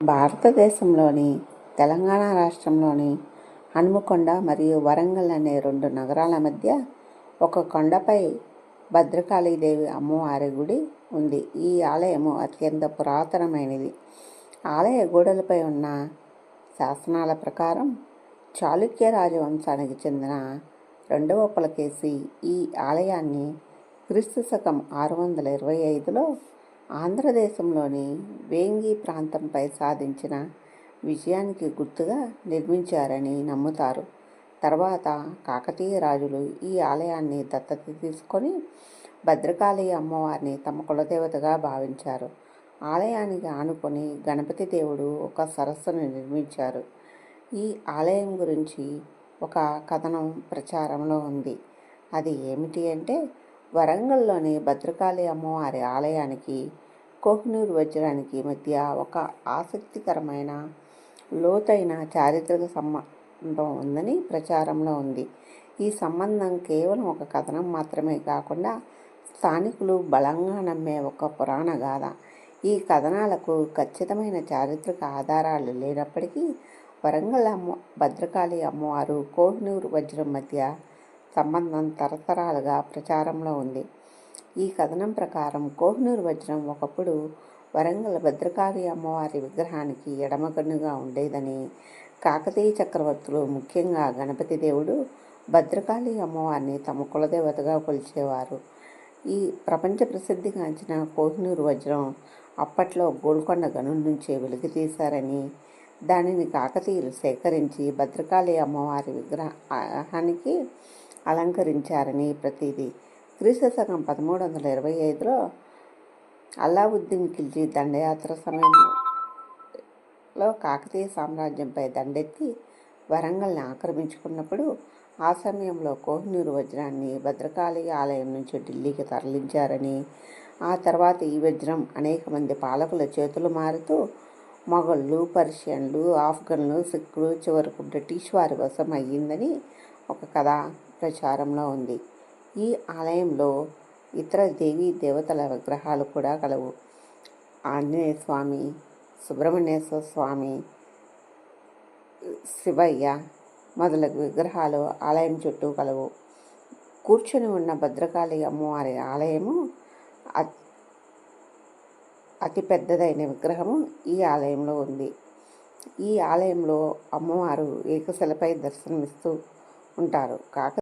భారతదేశంలోని తెలంగాణ రాష్ట్రంలోని హన్మకొండ మరియు వరంగల్ అనే రెండు నగరాల మధ్య ఒక కొండపై భద్రకాళీదేవి అమ్మవారి గుడి ఉంది. ఈ ఆలయము అత్యంత పురాతనమైనది. ఆలయ గోడలపై ఉన్న శాసనాల ప్రకారం చాళుక్య రాజవంశానికి చెందిన రెండవ పులకేశి ఈ ఆలయాన్ని క్రీస్తు శకం 625లో ఆంధ్రదేశంలోని వేంగి ప్రాంతంపై సాధించిన విజయానికి గుర్తుగా నిర్మించారని నమ్ముతారు. తర్వాత కాకతీయ రాజులు ఈ ఆలయాన్ని దత్తత తీసుకొని భద్రకాళి అమ్మవారిని తమ కులదేవతగా భావించారు. ఆలయానికి ఆనుకొని గణపతి దేవుడు ఒక సరస్సును నిర్మించారు. ఈ ఆలయం గురించి ఒక కథనం ప్రచారంలో ఉంది. అది ఏమిటి అంటే, వరంగల్లోని భద్రకాళి అమ్మవారి ఆలయానికి కోహినూర్ వజ్రానికి మధ్య ఒక ఆసక్తికరమైన లోతైన చారిత్రక సంబంధం ఉందని ప్రచారంలో ఉంది. ఈ సంబంధం కేవలం ఒక కథనం మాత్రమే కాకుండా స్థానికులు బలంగా నమ్మే ఒక పురాణ గాథ. ఈ కథనాలకు ఖచ్చితమైన చారిత్రక ఆధారాలు లేనప్పటికీ వరంగల్ భద్రకాళి అమ్మవారు కోహినూర్ వజ్రం మధ్య సంబంధం తరతరాలుగా ప్రచారంలో ఉంది. ఈ కథనం ప్రకారం కోహినూర్ వజ్రం ఒకప్పుడు వరంగల్ భద్రకాళి అమ్మవారి విగ్రహానికి ఎడమకన్నుగా ఉండేదని, కాకతీయ చక్రవర్తులు ముఖ్యంగా గణపతి దేవుడు భద్రకాళి అమ్మవారిని తమ కులదేవతగా కొలిచేవారు. ఈ ప్రపంచ ప్రసిద్ధిగాంచిన కోహినూర్ వజ్రం అప్పట్లో గోల్కొండ గనుల నుంచే వెలికితీశారని, దానిని కాకతీయులు సేకరించి భద్రకాళి అమ్మవారి విగ్రహానికి అలంకరించారని ప్రతీది. క్రీస్తు శకం 1325లో అల్లావుద్దీన్ ఖిల్జీ దండయాత్ర సమయంలో కాకతీయ సామ్రాజ్యంపై దండెత్తి వరంగల్ని ఆక్రమించుకున్నప్పుడు ఆ సమయంలో కోహినూర్ వజ్రాన్ని భద్రకాళి ఆలయం నుంచి ఢిల్లీకి తరలించారని, ఆ తర్వాత ఈ వజ్రం అనేక మంది పాలకుల చేతులు మారుతూ మొఘళ్ళు, పర్షియన్లు, ఆఫ్ఘన్లు, సిక్కులు, చివరకు బ్రిటిష్ వారి వశం అయ్యిందని ఒక కథ ప్రచారంలో ఉంది. ఈ ఆలయంలో ఇతర దేవీ దేవతల విగ్రహాలు కూడా కలవు. ఆంజనేయ స్వామి, సుబ్రహ్మణ్యేశ్వర స్వామి, శివయ్య మొదలగు విగ్రహాలు ఆలయం చుట్టూ కలవు. కూర్చొని ఉన్న భద్రకాళి అమ్మవారి ఆలయము అతి పెద్దదైన విగ్రహము ఈ ఆలయంలో ఉంది. ఈ ఆలయంలో అమ్మవారు ఏకశిలపై దర్శనమిస్తూ ఉంటారు.